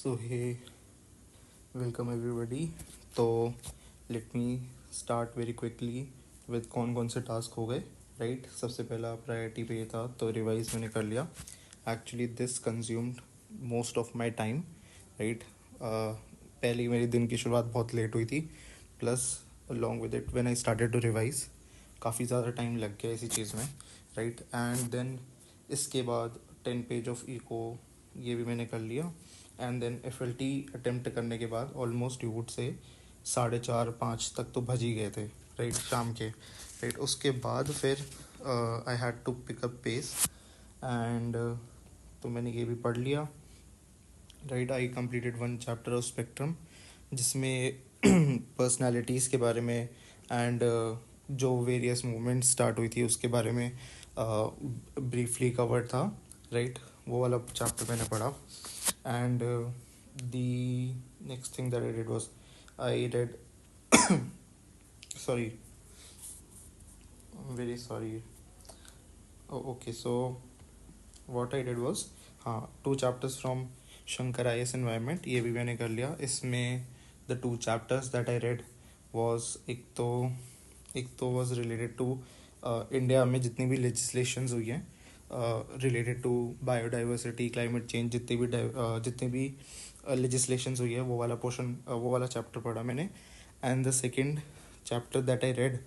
So hey, welcome everybody. तो let me start very quickly with कौन कौन से टास्क हो गए राइट. सबसे पहला प्रायोरिटी पे ये था तो रिवाइज मैंने कर लिया. Actually this consumed most of my time right. पहले ही मेरी दिन की शुरुआत बहुत लेट हुई थी, plus along with it when I started to revise काफ़ी ज़्यादा टाइम लग गया इसी चीज़ में राइट. एंड देन इसके बाद 10 पेज ऑफ इको ये भी मैंने कर लिया. एंड देन FLT अटेम्प्ट करने के बाद ऑलमोस्ट यू वुड से 4:30-5 तक तो भज ही गए थे राइट शाम के राइट. उसके बाद फिर I had to pick up pace and तो मैंने ये भी पढ़ लिया right. I completed 1 chapter of spectrum जिसमें पर्सनालिटीज़ के बारे में एंड जो वेरियस मूवमेंट स्टार्ट हुई थी उसके बारे में ब्रीफली कवर्ड था राइट. वो वाला चैप्टर मैंने पढ़ा. And the next thing that I did was I read sorry, I'm very sorry. Okay, so what I did was 2 chapters from Shankar IS Environment ये भी मैंने कर लिया. इसमें the 2 chapters that I read was एक तो was related to India में जितनी भी legislations हुई हैं related to biodiversity, climate change, जितनी भी लेजिस्लेशंस हुई है वो वाला पोर्शन, वो वाला चैप्टर पढ़ा मैंने. And the second chapter that I read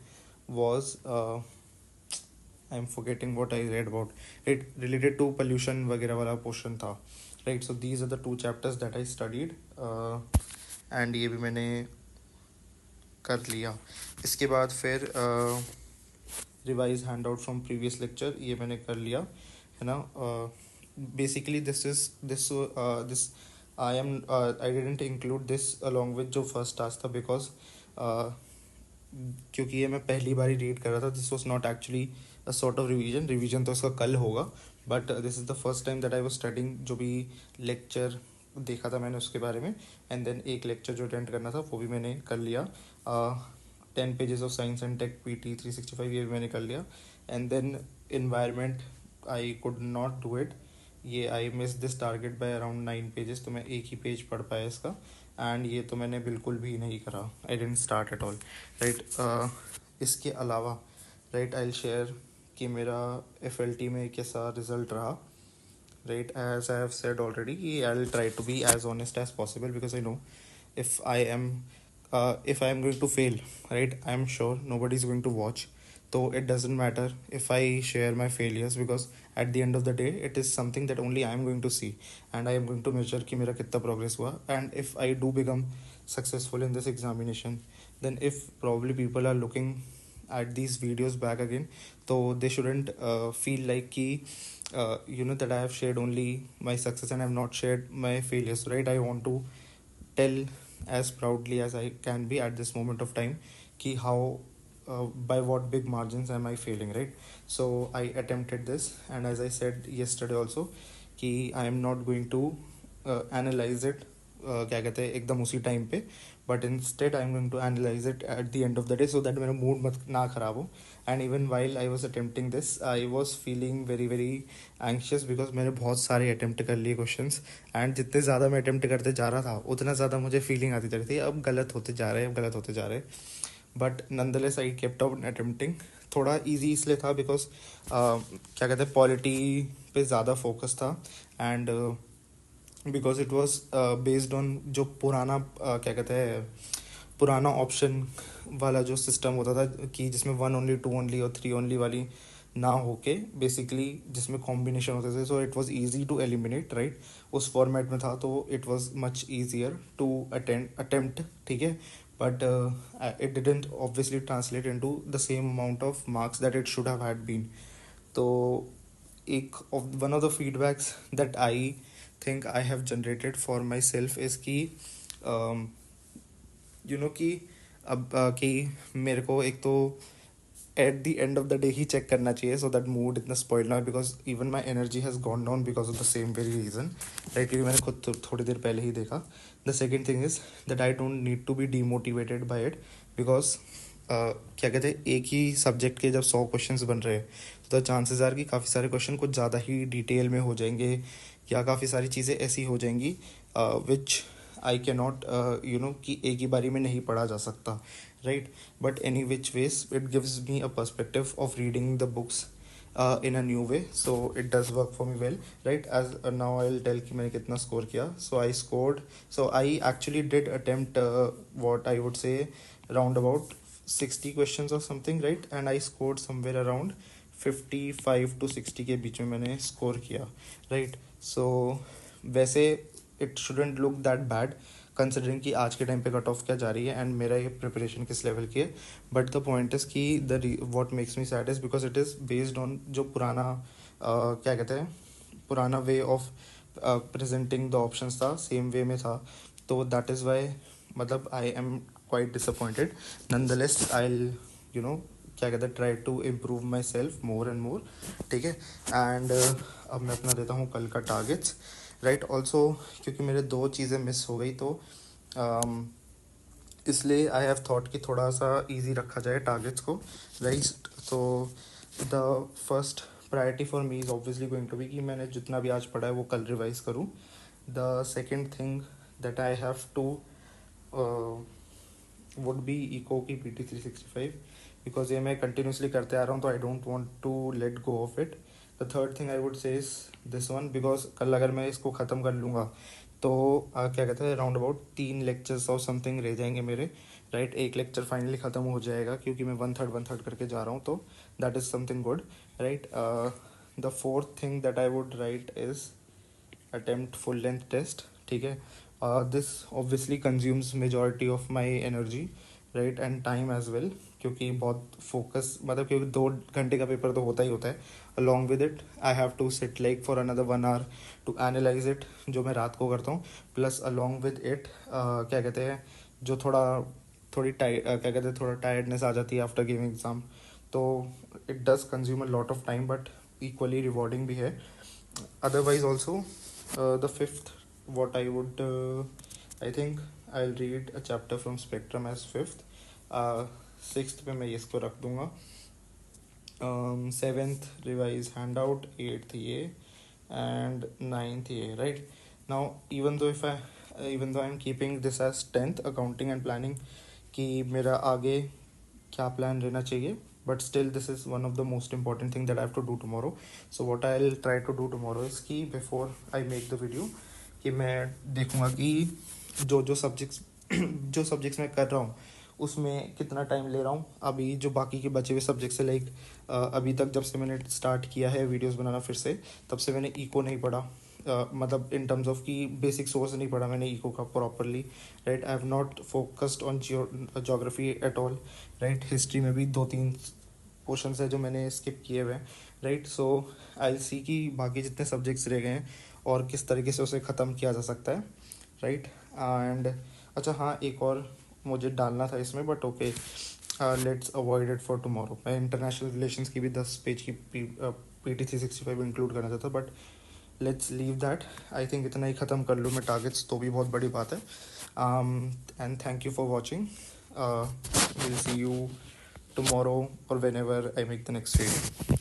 was I am forgetting what I read about it, related to pollution वगैरह वाला पोर्शन था right. So these are the 2 chapters that I studied and ये भी मैंने कर लिया. इसके बाद फिर revise hand out from previous lecture ये मैंने कर लिया है ना. Basically this I didn't include this along with जो फर्स्ट टास्क था बिकॉज क्योंकि ये मैं पहली बार ही रीड कर रहा था. This was not actually a sort of revision तो इसका कल होगा, but this is the first time that I was studying. जो भी लेक्चर देखा था मैंने उसके बारे में, एंड देन एक लेक्चर जो अटेंड करना था वो भी मैंने कर लिया. 10 pages of science and tech PT 365 ये भी मैंने कर लिया. And then environment I could not do it. ये I miss this target by around 9 pages, तो मैं एक ही पेज पढ़ पाया इसका. एंड ये तो मैंने बिल्कुल भी नहीं करा. I didn't start at all right. इसके अलावा राइट आई विल शेयर कि मेरा FLT में कैसा रिजल्ट रहा right. As I have said already कि I will try to be as honest as possible because I know if I am going to fail, right, I am sure nobody is going to watch. So it doesn't matter if I share my failures because at the end of the day it is something that only I am going to see and I am going to measure कि मेरा कितना progress हुआ. And if I do become successful in this examination, then if probably people are looking at these videos back again, so they shouldn't feel like कि that I have shared only my success and I have not shared my failures, right. I want to tell as proudly as I can be at this moment of time ki how by what big margins am I failing, right. So I attempted this and as I said yesterday also कि I am not going to analyze it क्या कहते हैं एकदम उसी time पे, but instead I am going to analyse it at the end of the day so that मेरा mood मत ना ख़राब हो. And even while I was attempting this I was feeling very very anxious because मैंने बहुत सारे attempt कर लिए क्वेश्चंस. एंड जितने ज़्यादा मैं अटेम्प्ट करते जा रहा था उतना ज़्यादा मुझे फीलिंग आती जा रही थी अब गलत होते जा रहे. But nonetheless I kept on attempting. थोड़ा ईजी इसलिए था बिकॉज क्या कहते हैं पॉलिटी पे ज़्यादा फोकस था and because it was based on जो पुराना क्या कहते हैं पुराना ऑप्शन वाला जो सिस्टम होता था कि जिसमें 1 ओनली 2 ओनली और 3 ओनली वाली ना होके बेसिकली जिसमें कॉम्बिनेशन होते थे. So it was easy to eliminate right. उस फॉर्मेट में था तो it was much easier to attempt ठीक है. But it didn't obviously translate into the same amount of marks that it should have had been. तो एक one of the feedbacks that I think I have generated for myself is कि कि अब कि मेरे को एक तो at the end of the day ही चेक करना चाहिए सो दैट मूड इतना स्पॉइल ना, because even my energy has gone down because of the same very reason right. क्योंकि मैंने खुद थोड़ी देर पहले ही देखा. The second thing is that I don't need to be demotivated by it because क्या कहते हैं एक ही सब्जेक्ट के जब 100 क्वेश्चंस बन रहे हैं तो द चांसेस आर कि काफ़ी सारे क्वेश्चन कुछ ज़्यादा ही डिटेल में हो जाएंगे या काफ़ी सारी चीज़ें ऐसी हो जाएंगी विच आई कैन नॉट कि एक ही बारी में नहीं पढ़ा जा सकता, right. But any which ways it gives me a perspective of reading the books in a new way, so it does work for me well, right. As now I'll tell कि मैंने कितना score किया. So I actually did attempt what I would say around about 60 questions or something, right, and I scored somewhere around 55 to 60 के बीच में मैंने score किया, right. So वैसे it shouldn't look that bad considering कि आज के time पे cut off क्या जा रही है एंड मेरा ये प्रिपरेशन किस लेवल की है. बट द पॉइंट इज़ कि the what makes me sad is because it is based on जो पुराना क्या कहते हैं, पुराना way of presenting the options था, सेम वे में था. तो दैट इज़ वाई मतलब I am quite disappointed. Nonetheless I will क्या कहते हैं try to improve myself more and more, ठीक है. एंड अब मैं अपना देता हूँ कल का टारगेट्स, राइट. ऑल्सो क्योंकि मेरे 2 चीज़ें मिस हो गई तो इसलिए आई हैव थॉट कि थोड़ा सा इजी रखा जाए टारगेट्स को, राइट. तो the first priority for me is obviously going to be कि मैंने जितना भी आज पढ़ा है वो कल रिवाइज करूँ. The second thing that I have to would be eco की PT365 बिकॉज ये मैं कंटिन्यूसली करते आ रहा हूँ तो I don't want to let go of it. The third thing I would say is this one because कल अगर मैं इसको ख़त्म कर लूँगा तो क्या कहते हैं अराउंड अबाउट 3 लेक्चर्स और समथिंग रह जाएंगे मेरे, राइट. एक लेक्चर फाइनली ख़त्म हो जाएगा क्योंकि मैं 1/3 करके जा रहा हूँ, तो that is something good, right. The fourth thing that I would write is attempt full length test, ठीक है. This obviously consumes majority of my energy, right, and time as well क्योंकि बहुत फोकस मतलब क्योंकि 2 घंटे का पेपर तो होता ही होता है. Along with it I have to sit like for another 1 hour to analyse it, जो मैं रात को करता हूँ. प्लस अलॉन्ग विद इट क्या कहते हैं जो थोड़ी क्या कहते हैं थोड़ा टायर्डनेस आ जाती है आफ्टर गिविंग एग्ज़ाम, तो it does consume a lot of time but equally rewarding भी है. Otherwise also the fifth what I would I think I'll read a chapter from Spectrum as fifth. Sixth पे मैं इसको रख दूँगा. Seventh revise handout, eighth ये and ninth ये, right. Now even though I'm keeping this as 10th accounting and planning कि मेरा आगे क्या प्लान रहना चाहिए, but still this is one of the most important thing that I have to do tomorrow. So what I'll try to do tomorrow is कि before I make the video कि मैं देखूँगा कि जो सब्जेक्ट्स मैं कर रहा हूँ उसमें कितना टाइम ले रहा हूँ. अभी जो बाकी के बचे हुए सब्जेक्ट्स है लाइक अभी तक जब से मैंने स्टार्ट किया है वीडियोस बनाना फिर से, तब से मैंने इको नहीं पढ़ा, मतलब इन टर्म्स ऑफ कि बेसिक सोर्स नहीं पढ़ा मैंने इको का properly, right. I have not focused on geography at all, right. History में भी 2-3 पोर्शंस है जो मैंने स्किप किए हुए हैं, राइट. सो आई सी कि बाकी जितने सब्जेक्ट्स रह गए हैं और किस तरीके से उसे ख़त्म किया जा सकता है, राइट. एंड अच्छा हाँ, एक और मुझे डालना था इसमें but okay, let's avoid it for tomorrow. मैं इंटरनेशनल रिलेशंस की भी 10 पेज की PT365 इंक्लूड करना चाहता but let's leave that. I think इतना ही ख़त्म कर लूँ मैं टारगेट्स तो भी बहुत बड़ी बात है. And thank you for watching. Will see you tomorrow or whenever I make the next video.